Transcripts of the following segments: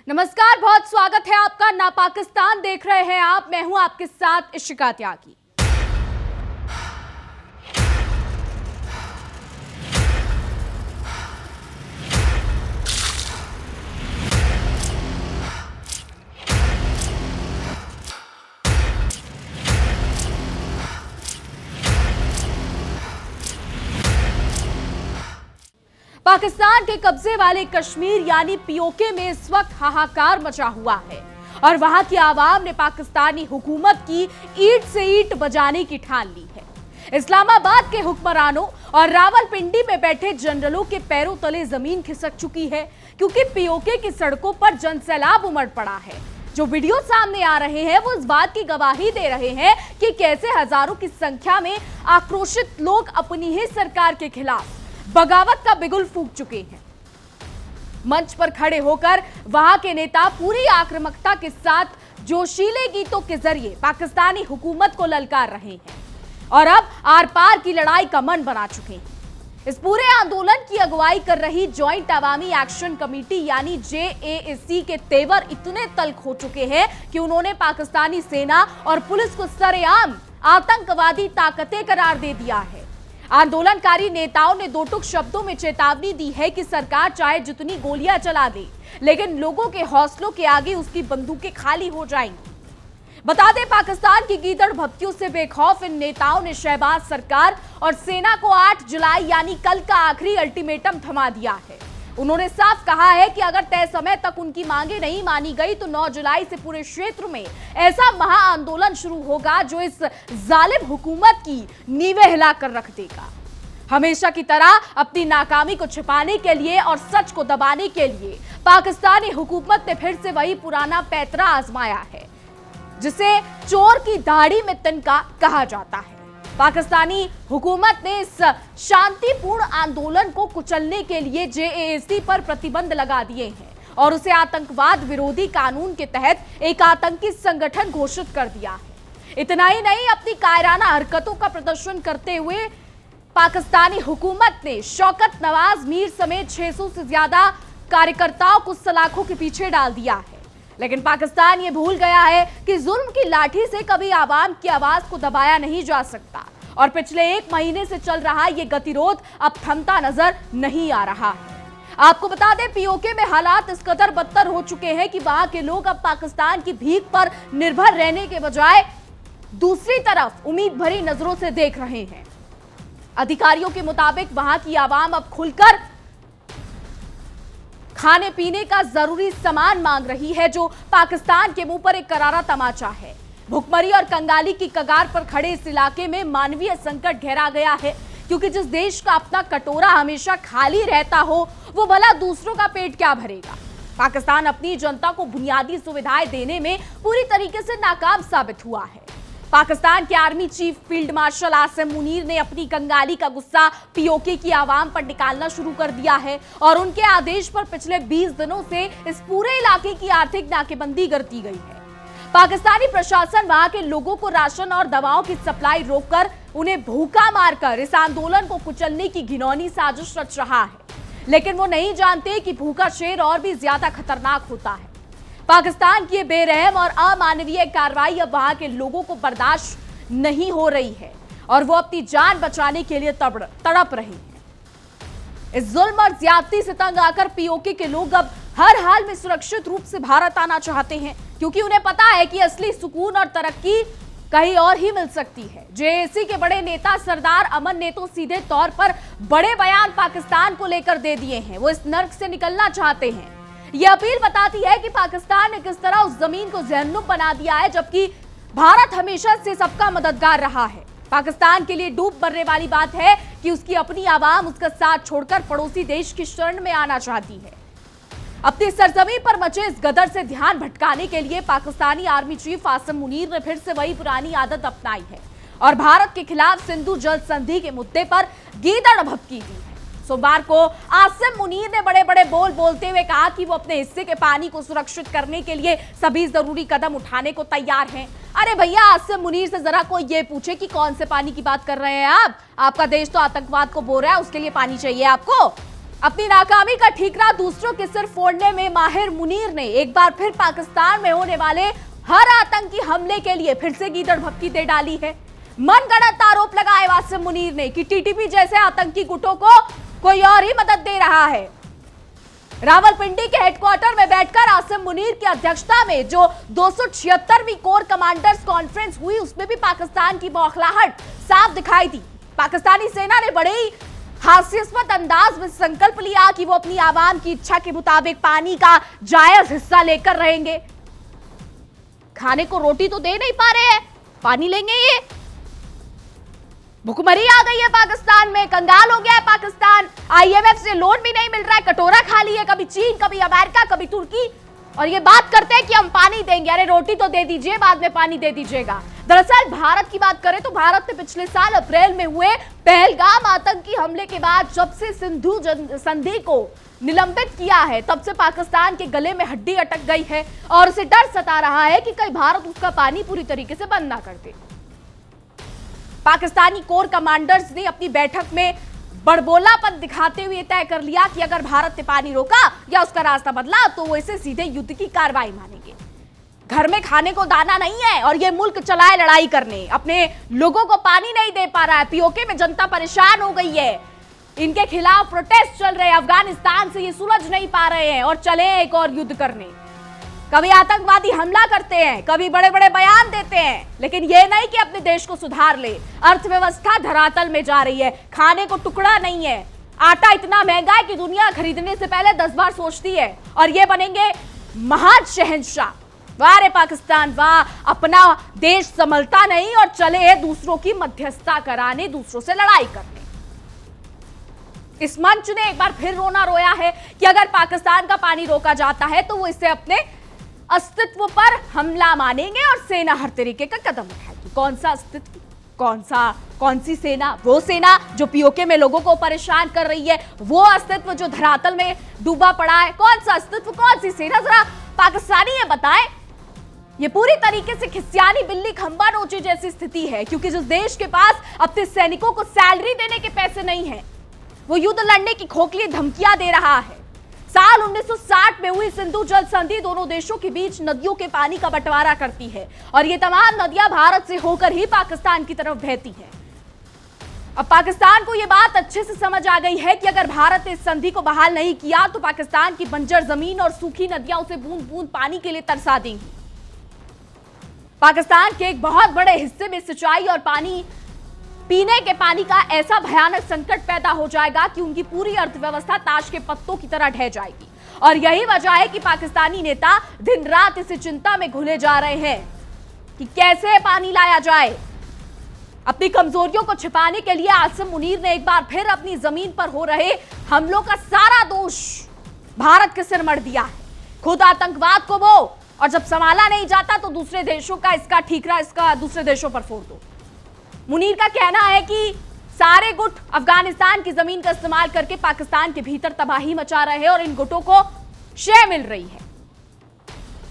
नमस्कार, बहुत स्वागत है आपका। ना पाकिस्तान देख रहे हैं आप, मैं हूं आपके साथ इशिका त्यागी। पाकिस्तान के कब्जे वाले कश्मीर यानी पीओके में इस वक्त हाहाकार मचा हुआ है और वहां की आवाम ने पाकिस्तानी हुकूमत की ईंट से ईंट बजाने की ठान ली है। इस्लामाबाद के हुक्मरानों और रावलपिंडी में बैठे जनरलों के पैरों तले जमीन खिसक चुकी है, क्योंकि पीओके की सड़कों पर जनसैलाब उमड़ पड़ा है। जो वीडियो सामने आ रहे हैं वो इस बात की गवाही दे रहे हैं कि कैसे हजारों की संख्या में आक्रोशित लोग अपनी ही सरकार के खिलाफ बगावत का बिगुल फूंक चुके हैं। मंच पर खड़े होकर वहां के नेता पूरी आक्रामकता के साथ जोशीले गीतों के जरिए पाकिस्तानी हुकूमत को ललकार रहे हैं और अब आर पार की लड़ाई का मन बना चुके हैं। इस पूरे आंदोलन की अगुवाई कर रही ज्वाइंट अवामी एक्शन कमेटी यानी JAAC के तेवर इतने तल्ख हो चुके हैं कि उन्होंने पाकिस्तानी सेना और पुलिस को सरेआम आतंकवादी ताकतें करार दे दिया है। आंदोलनकारी नेताओं ने दो टूक शब्दों में चेतावनी दी है कि सरकार चाहे जितनी गोलियां चला दे, लेकिन लोगों के हौसलों के आगे उसकी बंदूकें खाली हो जाएंगी। बता दें, पाकिस्तान की गीदड़ भभकियों से बेखौफ इन नेताओं ने शहबाज सरकार और सेना को 8 जुलाई यानी कल का आखिरी अल्टीमेटम थमा दिया है। उन्होंने साफ कहा है कि अगर तय समय तक उनकी मांगे नहीं मानी गई तो 9 जुलाई से पूरे क्षेत्र में ऐसा महा आंदोलन शुरू होगा जो इस जालिम हुकूमत की नींवें हिला कर रख देगा। हमेशा की तरह अपनी नाकामी को छिपाने के लिए और सच को दबाने के लिए पाकिस्तानी हुकूमत ने फिर से वही पुराना पैतरा आजमाया है, जिसे चोर की दाढ़ी में तिनका कहा जाता है। पाकिस्तानी हुकूमत ने इस शांतिपूर्ण आंदोलन को कुचलने के लिए JAAC पर प्रतिबंध लगा दिए हैं और उसे आतंकवाद विरोधी कानून के तहत एक आतंकी संगठन घोषित कर दिया है। इतना ही नहीं, अपनी कायराना हरकतों का प्रदर्शन करते हुए पाकिस्तानी हुकूमत ने शौकत नवाज मीर समेत 600 से ज्यादा कार्यकर्ताओं को सलाखों के पीछे डाल दिया है। लेकिन पाकिस्तान ये भूल गया है कि जुल्म की लाठी से कभी आवाम की आवाज को दबाया नहीं जा सकता और पिछले 1 महीने से चल रहा ये गतिरोध अब थमता नजर नहीं आ रहा है। आपको बता दें, पीओके में हालात इस कदर बदतर हो चुके हैं कि वहां के लोग अब पाकिस्तान की भीख पर निर्भर रहने के बजाय दूसरी तरफ उम्मीद भरी नजरों से देख रहे हैं। अधिकारियों के मुताबिक वहां की आवाम अब खुलकर खाने पीने का जरूरी सामान मांग रही है, जो पाकिस्तान के मुंह पर एक करारा तमाचा है। भुखमरी और कंगाली की कगार पर खड़े इस इलाके में मानवीय संकट गहरा गया है, क्योंकि जिस देश का अपना कटोरा हमेशा खाली रहता हो वो भला दूसरों का पेट क्या भरेगा। पाकिस्तान अपनी जनता को बुनियादी सुविधाएं देने में पूरी तरीके से नाकाम साबित हुआ है। पाकिस्तान के army chief field marshal Asim Munir ने अपनी कंगाली का गुस्सा पीओके की आवाम पर निकालना शुरू कर दिया है और उनके आदेश पर पिछले 20 दिनों से इस पूरे इलाके की आर्थिक नाकेबंदी कर दी गई है। पाकिस्तानी प्रशासन वहां के लोगों को राशन और दवाओं की सप्लाई रोककर उन्हें भूखा मारकर इस आंदोलन को कुचलने की घिनौनी साजिश रच रहा है, लेकिन वो नहीं जानते कि भूखा शेर और भी ज्यादा खतरनाक होता है। पाकिस्तान की बेरहम और अमानवीय कार्रवाई अब वहां के लोगों को बर्दाश्त नहीं हो रही है और वो अपनी जान बचाने के लिए तड़प रहे हैं। इस जुल्म और ज्यादती से तंग आकर पीओके के लोग अब हर हाल में सुरक्षित रूप से भारत आना चाहते हैं, क्योंकि उन्हें पता है कि असली सुकून और तरक्की कहीं और ही मिल सकती है। JAAC के बड़े नेता सरदार अमन ने तो सीधे तौर पर बड़े बयान पाकिस्तान को लेकर दे दिए हैं। वो इस नर्क से निकलना चाहते हैं। ये अपील बताती है कि पाकिस्तान ने किस तरह उस जमीन को जहन्नुम बना दिया है, जबकि भारत हमेशा से सबका मददगार रहा है। पाकिस्तान के लिए डूब मरने वाली बात है कि उसकी अपनी आवाम उसका साथ छोड़कर पड़ोसी देश की शरण में आना चाहती है। अपनी सरजमीन पर मचे इस गदर से ध्यान भटकाने के लिए पाकिस्तानी आर्मी चीफ आसिम मुनीर ने फिर से वही पुरानी आदत अपनाई है और भारत के खिलाफ सिंधु जल संधि के मुद्दे पर गीदड़ भभकी दी है। सोमवार को आसिम मुनीर ने बड़े बड़े बोल बोलते हुए कहा कि वो अपने हिस्से के पानी को सुरक्षित करने के लिए सभी जरूरी कदम उठाने को तैयार हैं। अरे भैया, आसिम मुनीर से जरा कोई ये पूछे कि कौन से पानी की बात कर रहे हैं आप? आपका देश तो आतंकवाद को बो रहा है, उसके लिए पानी चाहिए आपको? अपनी नाकामी का ठीकरा दूसरों के सिर फोड़ने में माहिर मुनीर ने एक बार फिर पाकिस्तान में होने वाले हर आतंकी हमले के लिए फिर से गीदड़ भभकी दे डाली है। मनगढ़ंत आरोप लगाए वासिम मुनीर ने कि टीटीपी जैसे आतंकी गुटों को कोई और ही मदद दे रहा है। रावलपिंडी के हेडक्वार्टर में बैठकर आसिम मुनीर की अध्यक्षता में जो 276वीं कोर कमांडर्स कॉन्फ्रेंस हुई, उसमें भी पाकिस्तान की बौखलाहट साफ दिखाई दी। पाकिस्तानी सेना ने बड़े ही हास्यास्पद अंदाज में संकल्प लिया कि वो अपनी आवाम की इच्छा के मुताबिक पानी का जायज हिस्सा लेकर रहेंगे। खाने को रोटी तो दे नहीं पा रहे हैं, पानी लेंगे ये? भुखमरी आ गई है पाकिस्तान में, कंगाल हो गया है पाकिस्तान। आईएमएफ से लोन भी नहीं मिल रहा है, कटोरा खा ली है कभी चीन, कभी अमेरिका, कभी तुर्की, और ये बात करते हैं कि हम पानी देंगे। अरे रोटी तो दे दीजिए, बाद में पानी दे दीजिएगा। दरअसल भारत की बात करें तो भारत ने पिछले साल अप्रैल में हुए पहलगाम आतंकी हमले के बाद जब से सिंधु संधि को निलंबित किया है, तब से पाकिस्तान के गले में हड्डी अटक गई है और उसे डर सता रहा है कि कहीं भारत उसका पानी पूरी तरीके से बंद ना कर दे। पाकिस्तानी कोर कमांडर्स ने अपनी बैठक में बड़बोलापन दिखाते हुए तय कर लिया कि अगर भारत ने पानी रोका या उसका रास्ता बदला तो वो इसे सीधे युद्ध की कार्रवाई मानेंगे। घर में खाने को दाना नहीं है और ये मुल्क चलाए लड़ाई करने, अपने लोगों को पानी नहीं दे पा रहा है। पीओके में जनता परेशान हो गई है, इनके खिलाफ प्रोटेस्ट चल रहे हैं, अफगानिस्तान से ये सुलझ नहीं पा रहे हैं और चले एक और युद्ध करने। कभी आतंकवादी हमला करते हैं, कभी बड़े बड़े बयान देते हैं, लेकिन ये नहीं कि अपने देश को सुधार ले। अर्थव्यवस्था धरातल में जा रही है, खाने को टुकड़ा नहीं है, आटा इतना महंगा है कि दुनिया खरीदने से पहले 10 बार सोचती है, और ये बनेंगे महान शहंशाह। वाह रे पाकिस्तान वाह, अपना देश संभलता नहीं और चले दूसरों की मध्यस्थता कराने, दूसरों से लड़ाई करने। इस मंच ने एक बार फिर रोना रोया है कि अगर पाकिस्तान का पानी रोका जाता है तो वो इससे अपने अस्तित्व पर हमला मानेंगे और सेना हर तरीके का कदम उठाएगी। कौन सा अस्तित्व, कौन सी सेना? वो सेना जो पीओके में लोगों को परेशान कर रही है, वो अस्तित्व जो धरातल में डूबा पड़ा है। कौन सा अस्तित्व, कौन सी सेना? जरा पाकिस्तानी ये बताएं। ये पूरी तरीके से खिसियानी बिल्ली खंबा नोचे जैसी स्थिति है, क्योंकि जिस देश के पास अपने सैनिकों को सैलरी देने के पैसे नहीं है, वो युद्ध लड़ने की खोखली धमकियां दे रहा है। साल 1960 में हुई सिंधु जल संधि दोनों देशों के बीच नदियों के पानी का बंटवारा करती है और ये तमाम नदियां भारत से होकर ही पाकिस्तान की तरफ बहती हैं। अब पाकिस्तान को यह बात अच्छे से समझ आ गई है कि अगर भारत ने इस संधि को बहाल नहीं किया तो पाकिस्तान की बंजर जमीन और सूखी नदियां उसे बूंद बूंद पानी के लिए तरसा देंगी। पाकिस्तान के एक बहुत बड़े हिस्से में सिंचाई और पीने के पानी का ऐसा भयानक संकट पैदा हो जाएगा कि उनकी पूरी अर्थव्यवस्था ताश के पत्तों की तरह ढह जाएगी। और यही वजह है कि पाकिस्तानी नेता दिन रात इसी चिंता में घुले जा रहे हैं कि कैसे पानी लाया जाए। अपनी कमजोरियों को छिपाने के लिए आसिम मुनीर ने एक बार फिर अपनी जमीन पर हो रहे हमलों का सारा दोष भारत के सिर मढ़ दिया है। खुद आतंकवाद को वो, और जब संभाला नहीं जाता तो दूसरे देशों का इसका ठीकरा इसका दूसरे देशों पर फोड़ दो। मुनीर का कहना है कि सारे गुट अफगानिस्तान की जमीन का इस्तेमाल करके पाकिस्तान के भीतर तबाही मचा रहे हैं और इन गुटों को शय मिल रही है।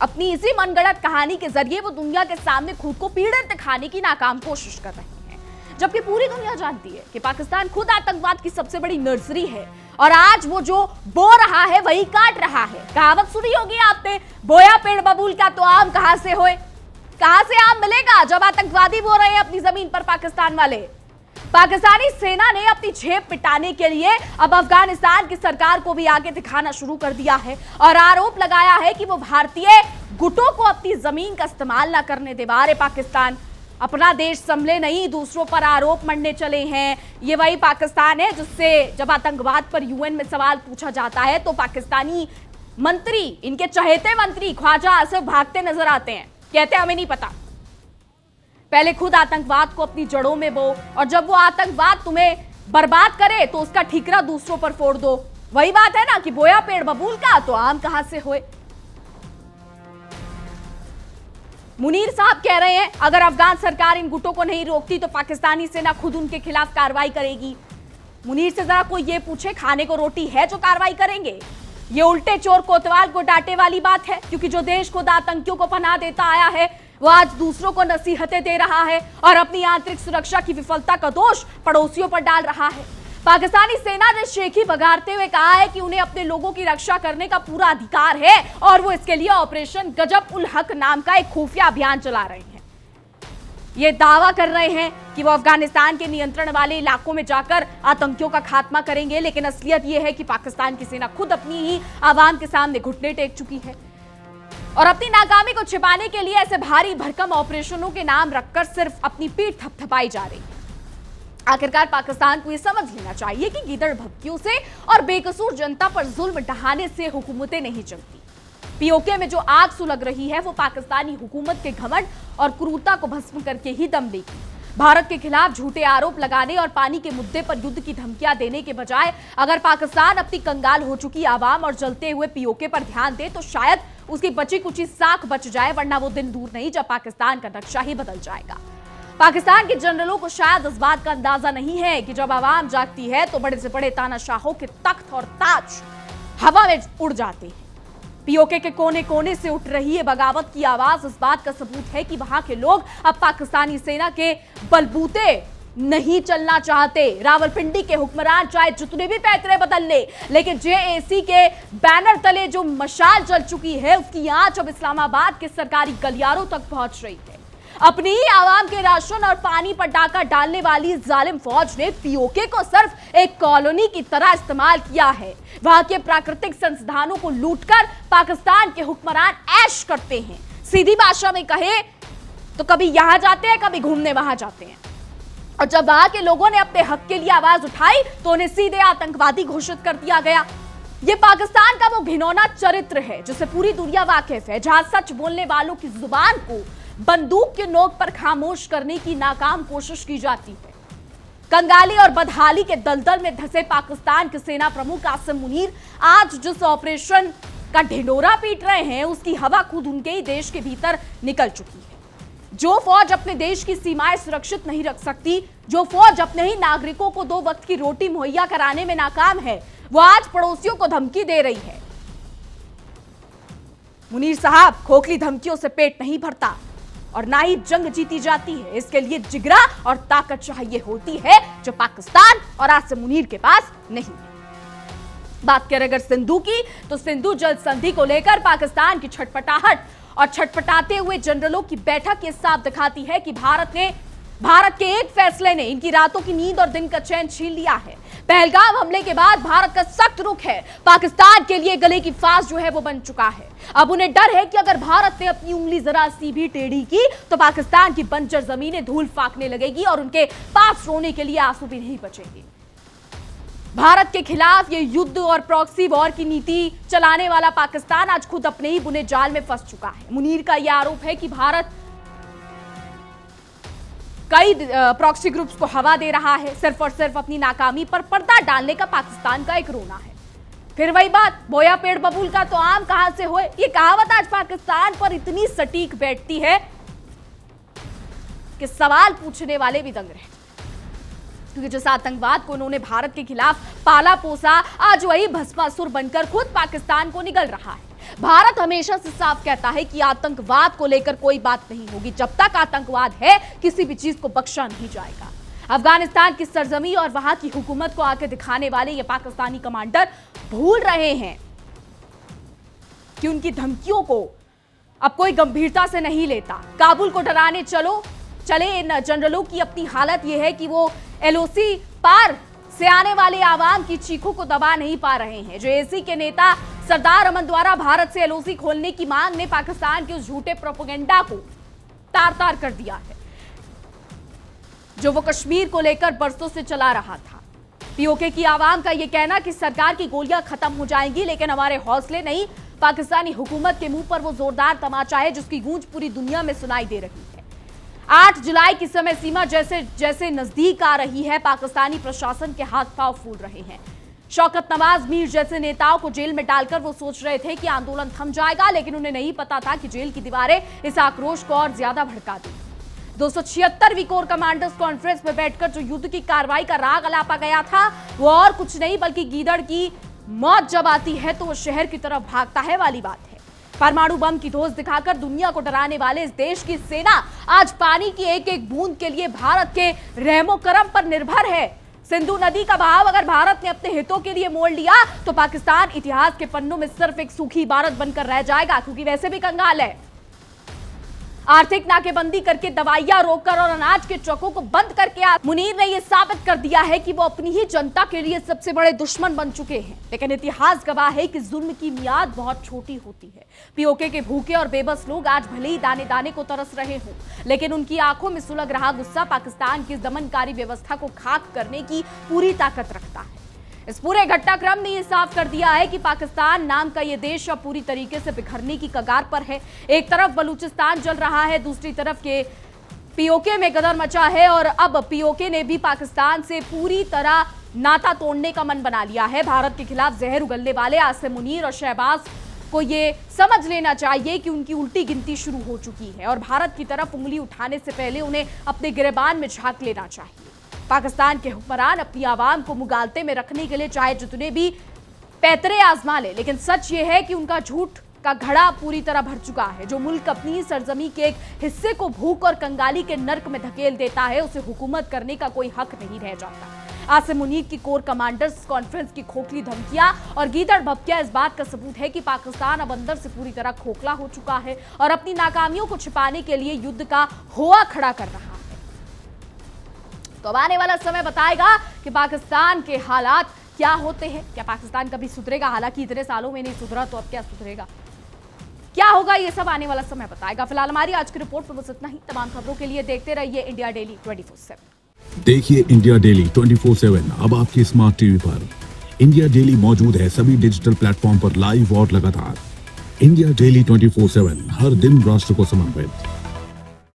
अपनी इसी मनगढ़ंत कहानी के जरिए वो दुनिया के सामने खुद को पीड़ित दिखाने की नाकाम कोशिश कर रहे हैं, जबकि पूरी दुनिया जानती है कि पाकिस्तान खुद आतंकवाद की सबसे बड़ी नर्सरी है और आज वो जो बो रहा है वही काट रहा है। कहावत सुनी होगी आपने, बोया पेड़ बबूल का तो आम कहां से होए। कहां से आम मिलेगा जब आतंकवादी बो रहे हैं अपनी जमीन पर पाकिस्तान वाले। पाकिस्तानी सेना ने अपनी झेप पिटाने के लिए अब अफगानिस्तान की सरकार को भी आगे दिखाना शुरू कर दिया है और आरोप लगाया है कि वो भारतीय गुटों को अपनी जमीन का इस्तेमाल ना करने दे। बारे पाकिस्तान अपना देश संभले नहीं, दूसरों पर आरोप मढ़ने चले हैं। ये वही पाकिस्तान है जिससे जब आतंकवाद पर यूएन में सवाल पूछा जाता है तो पाकिस्तानी मंत्री, इनके चहेते मंत्री ख्वाजा आसिफ भागते नजर आते हैं, कहते हमें नहीं पता। पहले खुद आतंकवाद को अपनी जड़ों में बो और जब वो आतंकवाद तुम्हें बर्बाद करे तो उसका ठीकरा दूसरों पर फोड़ दो। वही बात है ना कि बोया पेड़ बबूल का तो आम कहां से होए। मुनीर साहब कह रहे हैं अगर अफगान सरकार इन गुटों को नहीं रोकती तो पाकिस्तानी सेना खुद उनके खिलाफ कार्रवाई करेगी। मुनीर से जरा कोई ये पूछे खाने को रोटी है जो कार्रवाई करेंगे? ये उल्टे चोर कोतवाल को डांटे वाली बात है, क्योंकि जो देश खुद आतंकियों को पनाह देता आया है वो आज दूसरों को नसीहतें दे रहा है और अपनी आंतरिक सुरक्षा की विफलता का दोष पड़ोसियों पर डाल रहा है। पाकिस्तानी सेना ने शेखी बघारते हुए कहा है कि उन्हें अपने लोगों की रक्षा करने का पूरा अधिकार है और वो इसके लिए ऑपरेशन गजब उल हक नाम का एक खुफिया अभियान चला रहे हैं। ये दावा कर रहे हैं कि वो अफगानिस्तान के नियंत्रण वाले इलाकों में जाकर आतंकियों का खात्मा करेंगे, लेकिन असलियत यह है कि पाकिस्तान की सेना खुद अपनी ही आवाम के सामने घुटने टेक चुकी है और अपनी नाकामी को छिपाने के लिए ऐसे भारी भरकम ऑपरेशनों के नाम रखकर सिर्फ अपनी पीठ थपथपाई जा रही है। आखिरकार पाकिस्तान को यह समझ लेना चाहिए कि गीदड़ भभकियों से और बेकसूर जनता पर जुल्म ढहाने से हुकूमतें नहीं चलती। पीओके में जो आग सुलग रही है वो पाकिस्तानी हुकूमत के घमंड और क्रूरता को भस्म करके ही दम लेगी। भारत के खिलाफ झूठे आरोप लगाने और पानी के मुद्दे पर युद्ध की धमकियां देने के बजाय अगर पाकिस्तान अपनी कंगाल हो चुकी आवाम और जलते हुए पीओके पर ध्यान दे तो शायद उसकी बची कुची साख बच जाए, वरना वो दिन दूर नहीं जब पाकिस्तान का नक्शा ही बदल जाएगा। पाकिस्तान के जनरलों को शायद इस बात का अंदाजा नहीं है कि जब आवाम जागती है तो बड़े से बड़े तानाशाहों के तख्त और ताज हवा में उड़ जाते हैं। पीओके के कोने कोने से उठ रही है बगावत की आवाज इस बात का सबूत है कि वहां के लोग अब पाकिस्तानी सेना के बलबूते नहीं चलना चाहते। रावलपिंडी के हुक्मरान चाहे जितने भी पैतरे बदल ले, लेकिन जेएसी के बैनर तले जो मशाल जल चुकी है उसकी आंच अब इस्लामाबाद के सरकारी गलियारों तक पहुंच रही है। अपनी ही आवाम के राशन और पानी पर डाका डालने वाली जालिम फौज ने पीओके को सिर्फ एक कॉलोनी की तरह इस्तेमाल किया है। वहां के प्राकृतिक संसाधनों को लूटकर पाकिस्तान के हुक्मरान ऐश करते हैं। सीधी भाषा में कहे तो कभी यहां जाते हैं, कभी घूमने वहां जाते हैं। और जब वहां के लोगों ने अपने हक के लिए आवाज उठाई तो उन्हें सीधे आतंकवादी घोषित कर दिया गया। ये पाकिस्तान का वो घिनौना चरित्र है जिसे पूरी दुनिया वाकिफ है, जहां सच बोलने वालों की जुबान को बंदूक के नोक पर खामोश करने की नाकाम कोशिश की जाती है। कंगाली और बदहाली के दलदल में धंसे पाकिस्तान के सेना प्रमुख आसिम मुनीर आज जिस ऑपरेशन का ढिंडोरा पीट रहे हैं उसकी हवा खुद उनके ही देश के भीतर निकल चुकी है। जो फौज अपने देश की सीमाएं सुरक्षित नहीं रख सकती, जो फौज अपने ही नागरिकों को 2 वक्त की रोटी मुहैया कराने में नाकाम है, वो आज पड़ोसियों को धमकी दे रही है। मुनीर साहब, खोखली धमकियों से पेट नहीं भरता और ना ही जंग जीती जाती है। इसके लिए जिगरा और ताकत चाहिए होती है जो पाकिस्तान और आसिम मुनीर के पास नहीं है। बात करें अगर सिंधु की, तो सिंधु जल संधि को लेकर पाकिस्तान की छटपटाहट और छटपटाते हुए जनरलों की बैठक ये साफ दिखाती है कि भारत के एक फैसले ने इनकी रातों की नींद और दिन का चैन छीन लिया है। पहलगाम हमले के बाद भारत का सख्त रुख है पाकिस्तान के लिए गले की फांस जो है वो बन चुका है। अब उन्हें डर है कि अगर भारत ने अपनी उंगली जरा सी भी टेढ़ी की तो पाकिस्तान की बंजर जमीनें धूल फाकने लगेगी और उनके पास रोने के लिए आंसू भी नहीं बचेंगे। भारत के खिलाफ ये युद्ध और प्रॉक्सी वॉर की नीति चलाने वाला पाकिस्तान आज खुद अपने ही बुने जाल में फंस चुका है। मुनीर का यह आरोप है कि भारत कई प्रॉक्सी ग्रुप्स को हवा दे रहा है, सिर्फ और सिर्फ अपनी नाकामी पर पर्दा डालने का पाकिस्तान का एक रोना है। फिर वही बात, बोया पेड़ बबूल का तो आम कहां से होए, ये कहावत आज पाकिस्तान पर इतनी सटीक बैठती है कि सवाल पूछने वाले भी दंग रहे। क्योंकि जिस आतंकवाद को उन्होंने भारत के खिलाफ पाला पोसा, आज वही भस्मासुर बनकर खुद पाकिस्तान को निगल रहा है। भारत हमेशा से साफ कहता है कि आतंकवाद को लेकर कोई बात नहीं होगी। जब तक आतंकवाद है किसी भी चीज को बख्शा नहीं जाएगा। अफगानिस्तान की सरजमी और वहां की हुकूमत को आके दिखाने वाले ये पाकिस्तानी कमांडर भूल रहे हैं कि उनकी धमकियों को अब कोई गंभीरता से नहीं लेता। काबुल को डराने चले इन जनरलों की अपनी हालत यह है कि वो एलओसी पार से आने वाले आवाम की चीखों को दबा नहीं पा रहे हैं। जेएसी के नेता सरदार अमन द्वारा भारत से एलओसी खोलने की मांग ने पाकिस्तान के उस झूठे प्रोपेगेंडा को तार तार कर दिया है जो वो कश्मीर को लेकर बरसों से चला रहा था। पीओके की आवाम का यह कहना कि सरकार की गोलियां खत्म हो जाएंगी, लेकिन हमारे हौसले नहीं। पाकिस्तानी हुकूमत के मुंह पर वो जोरदार तमाचा है जिसकी गूंज पूरी दुनिया में सुनाई दे रही है। 8 जुलाई की समय सीमा जैसे जैसे नजदीक आ रही है, पाकिस्तानी प्रशासन के हाथ पांव फूल रहे हैं। शौकत नवाज मीर जैसे नेताओं को जेल में डालकर वो सोच रहे थे कि आंदोलन थम जाएगा, लेकिन उन्हें नहीं पता था कि जेल की दीवारें इस आक्रोश को और ज्यादा भड़का देंगी। 276वीं कोर कमांडर्स कॉन्फ्रेंस में बैठकर जो युद्ध की कार्रवाई का राग अलापा गया था वो और कुछ नहीं बल्कि गीदड़ की मौत जब आती है तो वो शहर की तरफ भागता है वाली बात है। परमाणु बम की धोस दिखाकर दुनिया को डराने वाले इस देश की सेना आज पानी की एक एक बूंद के लिए भारत के रहमो करम पर निर्भर है। सिंधु नदी का बहाव अगर भारत ने अपने हितों के लिए मोड़ लिया तो पाकिस्तान इतिहास के पन्नों में सिर्फ एक सूखी इबारत बनकर रह जाएगा, क्योंकि वैसे भी कंगाल है। आर्थिक नाकेबंदी करके, दवाइयां रोककर और अनाज के ट्रकों को बंद करके मुनीर ने यह साबित कर दिया है कि वो अपनी ही जनता के लिए सबसे बड़े दुश्मन बन चुके हैं। लेकिन इतिहास गवाह है कि जुल्म की मियाद बहुत छोटी होती है। पीओके के भूखे और बेबस लोग आज भले ही दाने दाने को तरस रहे हों, लेकिन उनकी आंखों में सुलग रहा गुस्सा पाकिस्तान की दमनकारी व्यवस्था को खाक करने की पूरी ताकत रखता है। इस पूरे घटनाक्रम ने यह साफ कर दिया है कि पाकिस्तान नाम का यह देश अब पूरी तरीके से बिखरने की कगार पर है। एक तरफ बलूचिस्तान जल रहा है, दूसरी तरफ के पीओके में गदर मचा है और अब पीओके ने भी पाकिस्तान से पूरी तरह नाता तोड़ने का मन बना लिया है। भारत के खिलाफ जहर उगलने वाले आसिम मुनीर और शहबाज को ये समझ लेना चाहिए कि उनकी उल्टी गिनती शुरू हो चुकी है और भारत की तरफ उंगली उठाने से पहले उन्हें अपने गिरेबान में झांक लेना चाहिए। पाकिस्तान के हुक्मरान अपनी आवाम को मुगालते में रखने के लिए चाहे जितने भी पैतरे आजमा ले, लेकिन सच ये है कि उनका झूठ का घड़ा पूरी तरह भर चुका है। जो मुल्क अपनी सरजमी के एक हिस्से को भूख और कंगाली के नर्क में धकेल देता है, उसे हुकूमत करने का कोई हक नहीं रह जाता। आसिम मुनीर की कोर कमांडर्स कॉन्फ्रेंस की खोखली धमकियां और गीदड़ भपकियां इस बात का सबूत है कि पाकिस्तान अब अंदर से पूरी तरह खोखला हो चुका है और अपनी नाकामियों को छिपाने के लिए युद्ध का होआ खड़ा कर रहा है। तो अब आने वाला समय बताएगा कि पाकिस्तान के हालात क्या होते हैं। क्या पाकिस्तान कभी सुधरेगा? हालांकि इतने सालों में नहीं सुधरा, तो अब क्या सुधरेगा, क्या होगा, ये सब आने वाला समय बताएगा। फिलहाल हमारी आज की रिपोर्ट पर बस इतना ही। तमाम खबरों के लिए देखते रहिए इंडिया डेली 24/7। देखिए इंडिया डेली 24/7 अब आपकी स्मार्ट टीवी पर। इंडिया डेली मौजूद है सभी डिजिटल प्लेटफॉर्म पर लाइव और लगातार। इंडिया डेली 24/7 हर दिन राष्ट्र को समर्पित।